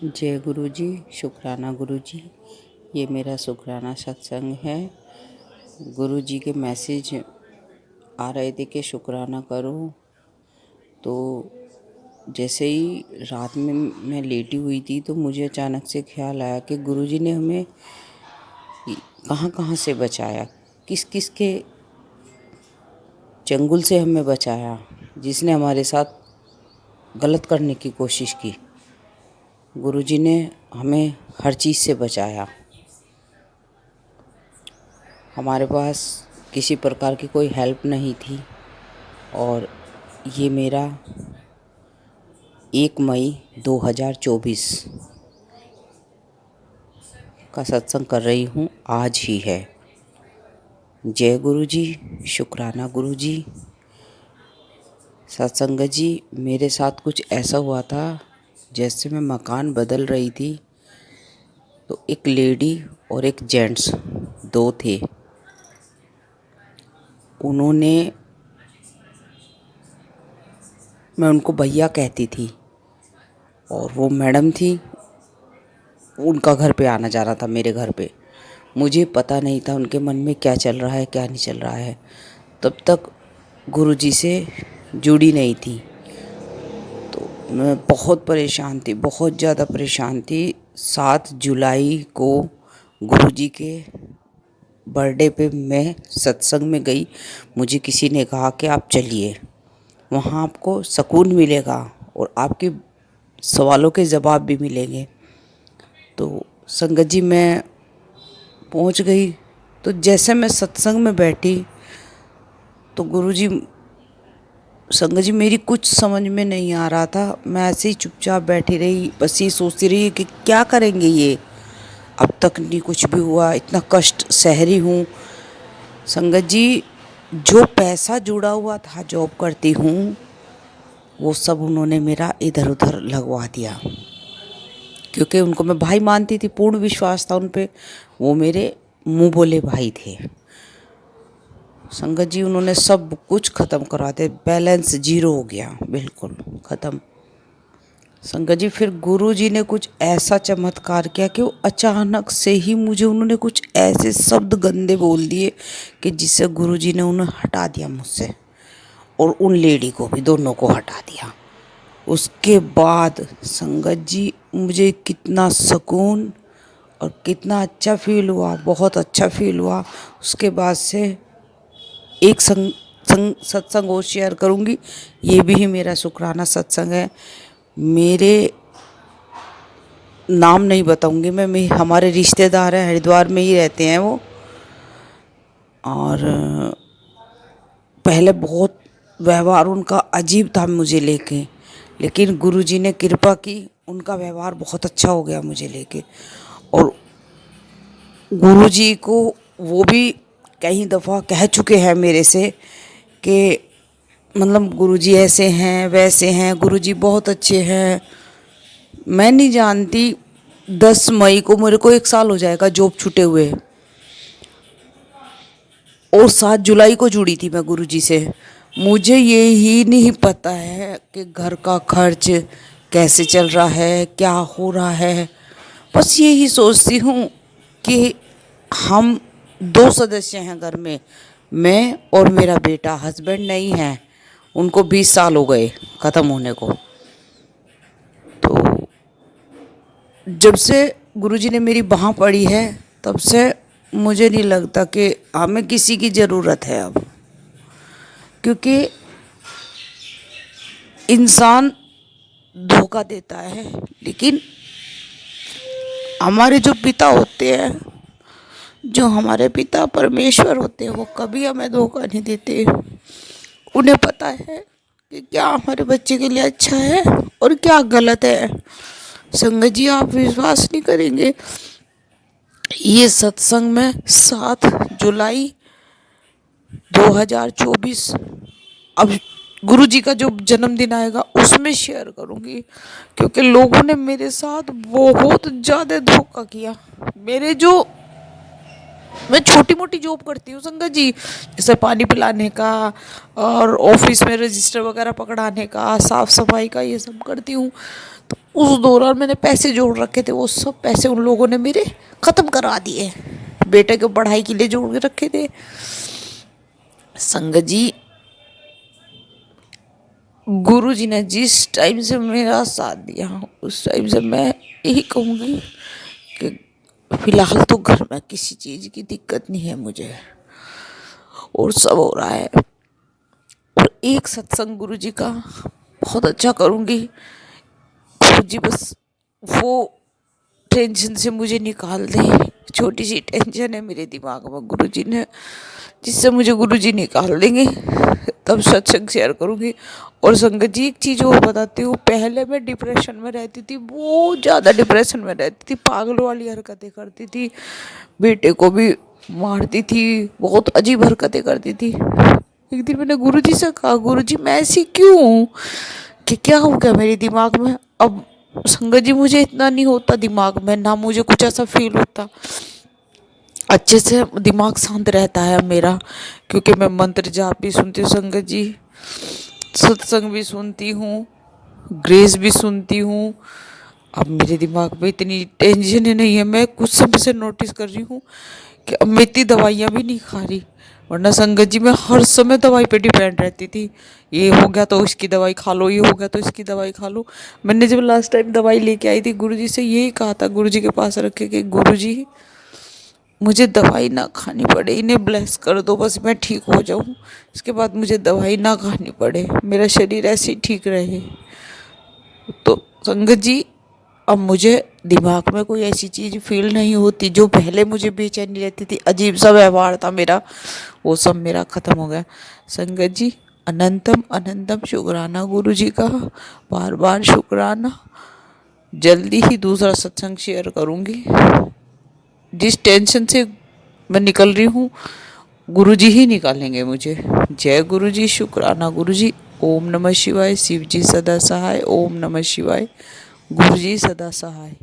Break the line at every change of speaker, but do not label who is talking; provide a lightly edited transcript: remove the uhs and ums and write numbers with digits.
जय गुरु जी, शुक्राना गुरु जी। ये मेरा शुक्राना सत्संग है। गुरु जी के मैसेज आ रहे थे कि शुक्राना करो। तो जैसे ही रात में मैं लेटी हुई थी तो मुझे अचानक से ख्याल आया कि गुरु जी ने हमें कहाँ कहाँ से बचाया, किस किस के चंगुल से हमें बचाया, जिसने हमारे साथ गलत करने की कोशिश की। गुरुजी ने हमें हर चीज़ से बचाया। हमारे पास किसी प्रकार की कोई हेल्प नहीं थी। और ये मेरा 1 मई 2024 का सत्संग कर रही हूँ, आज ही है। जय गुरु जी, शुक्राना गुरु जी। सत्संग जी, मेरे साथ कुछ ऐसा हुआ था, जैसे मैं मकान बदल रही थी तो एक लेडी और एक जेंट्स 2 थे। मैं उनको भैया कहती थी और वो मैडम थी। उनका घर पे आना जाना था, मेरे घर पे। मुझे पता नहीं था उनके मन में क्या चल रहा है, क्या नहीं चल रहा है। तब तक गुरुजी से जुड़ी नहीं थी। तो मैं बहुत परेशान थी, बहुत ज़्यादा परेशान थी। 7 जुलाई को गुरुजी के बर्थडे पे मैं सत्संग में गई। मुझे किसी ने कहा कि आप चलिए, वहाँ आपको सुकून मिलेगा और आपके सवालों के जवाब भी मिलेंगे। तो संगत जी, मैं पहुँच गई। तो जैसे मैं सत्संग में बैठी तो गुरुजी, संगत जी, मेरी कुछ समझ में नहीं आ रहा था। मैं ऐसे ही चुपचाप बैठी रही, बस ये सोचती रही कि क्या करेंगे ये। अब तक नहीं कुछ भी हुआ, इतना कष्ट सह रही हूँ। संगत जी, जो पैसा जुड़ा हुआ था, जॉब करती हूँ, वो सब उन्होंने मेरा इधर उधर लगवा दिया। क्योंकि उनको मैं भाई मानती थी, पूर्ण विश्वास था उन पे। वो मेरे मुँह बोले भाई थे। संगत जी, उन्होंने सब कुछ ख़त्म करवा दिया। बैलेंस 0 हो गया, बिल्कुल ख़त्म। संगत जी, फिर गुरु जी ने कुछ ऐसा चमत्कार किया कि वो अचानक से ही मुझे उन्होंने कुछ ऐसे शब्द गंदे बोल दिए कि जिससे गुरु जी ने उन्हें हटा दिया मुझसे, और उन लेडी को भी, दोनों को हटा दिया। उसके बाद संगत जी, मुझे कितना सुकून और कितना अच्छा फील हुआ, बहुत अच्छा फील हुआ। उसके बाद से एक सत्संग और शेयर करूँगी। ये भी मेरा शुक्राना सत्संग है। मेरे नाम नहीं बताऊंगी मैं, हमारे रिश्तेदार हैं, हरिद्वार में ही रहते हैं वो। और पहले बहुत व्यवहार उनका अजीब था मुझे लेके, लेकिन गुरुजी ने कृपा की, उनका व्यवहार बहुत अच्छा हो गया मुझे लेके। और गुरुजी को वो भी कई दफ़ा कह चुके हैं मेरे से कि मतलब गुरुजी ऐसे हैं, वैसे हैं, गुरुजी बहुत अच्छे हैं। मैं नहीं जानती, 10 मई को मेरे को 1 साल हो जाएगा जॉब छूटे हुए, और 7 जुलाई को जुड़ी थी मैं गुरुजी से। मुझे ये ही नहीं पता है कि घर का खर्च कैसे चल रहा है, क्या हो रहा है। बस यही सोचती हूँ कि हम 2 सदस्य हैं घर में, मैं और मेरा बेटा। हस्बैंड नहीं है, उनको 20 साल हो गए ख़त्म होने को। तो जब से गुरुजी ने मेरी बाँह पड़ी है, तब से मुझे नहीं लगता कि हमें किसी की ज़रूरत है अब। क्योंकि इंसान धोखा देता है, लेकिन हमारे जो पिता होते हैं, जो हमारे पिता परमेश्वर होते हैं, वो कभी हमें धोखा नहीं देते। उन्हें पता है कि क्या हमारे बच्चे के लिए अच्छा है और क्या गलत है। संगत जी, आप विश्वास नहीं करेंगे, ये सत्संग में 7 जुलाई 2024, अब गुरु जी का जो जन्मदिन आएगा उसमें शेयर करूंगी। क्योंकि लोगों ने मेरे साथ बहुत ज़्यादा धोखा किया। मेरे जो
मैं छोटी मोटी जॉब करती हूँ संगत जी, जैसे पानी पिलाने का और ऑफिस में रजिस्टर वगैरह पकड़ाने का, साफ सफाई का, ये सब करती हूँ। तो उस दौरान मैंने पैसे जोड़ रखे थे, वो सब पैसे उन लोगों ने मेरे ख़त्म करा दिए। बेटे को पढ़ाई के लिए जोड़ के रखे थे संगत जी। गुरु जी ने जिस टाइम से मेरा साथ दिया, उस टाइम से मैं यही कहूँगी कि फिलहाल तो घर में किसी चीज़ की दिक्कत नहीं है मुझे, और सब हो रहा है। और एक सत्संग गुरु जी का बहुत अच्छा करूँगी। गुरु जी बस वो टेंशन से मुझे निकाल दे। छोटी सी टेंशन है मेरे दिमाग में गुरु जी ने, जिससे मुझे गुरु जी निकाल देंगे, तब सत्संग शेयर करूँगी। और संगत जी एक चीज़ और बताती हूँ, पहले मैं डिप्रेशन में रहती थी, बहुत ज़्यादा डिप्रेशन में रहती थी, पागल वाली हरकतें करती थी, बेटे को भी मारती थी, बहुत अजीब हरकतें करती थी। एक दिन मैंने गुरु जी से कहा, गुरु जी मैं ऐसी क्यों हूँ, कि क्या हो गया मेरे दिमाग में। अब संगत जी मुझे इतना नहीं होता दिमाग में, ना मुझे कुछ ऐसा फील होता, अच्छे से दिमाग शांत रहता है मेरा, क्योंकि मैं मंत्र जाप भी सुनती हूँ संगत जी, सत्संग भी सुनती हूँ, ग्रेस भी सुनती हूँ। अब मेरे दिमाग में इतनी टेंशन ही नहीं है। मैं कुछ समय से नोटिस कर रही हूँ कि अब मैं इतनी दवाइयाँ भी नहीं खा रही, वरना संगत जी मैं हर समय दवाई पे डिपेंड रहती थी। ये हो गया तो इसकी दवाई खा लो, ये हो गया तो इसकी दवाई खा लो। मैंने जब लास्ट टाइम दवाई लेके आई थी, गुरुजी से यही कहा था, गुरुजी के पास रखे कि गुरुजी मुझे दवाई ना खानी पड़े, इन्हें ब्लेस कर दो, बस मैं ठीक हो जाऊँ, इसके बाद मुझे दवाई ना खानी पड़े, मेरा शरीर ऐसे ही ठीक रहे। तो संगत जी अब मुझे दिमाग में कोई ऐसी चीज़ फील नहीं होती, जो पहले मुझे बेचैनी रहती थी, अजीब सा व्यवहार था मेरा, वो सब मेरा ख़त्म हो गया। संगत जी अनंतम अनंतम शुक्राना गुरु जी का, बार बार शुक्राना। जल्दी ही दूसरा सत्संग शेयर करूँगी। जिस टेंशन से मैं निकल रही हूँ, गुरु जी ही निकालेंगे मुझे। जय गुरु जी, शुक्राना गुरु जी। ओम नमः शिवाय। शिव जी सदा सहाय। ओम नमः शिवाय। गुरु जी सदा सहाय।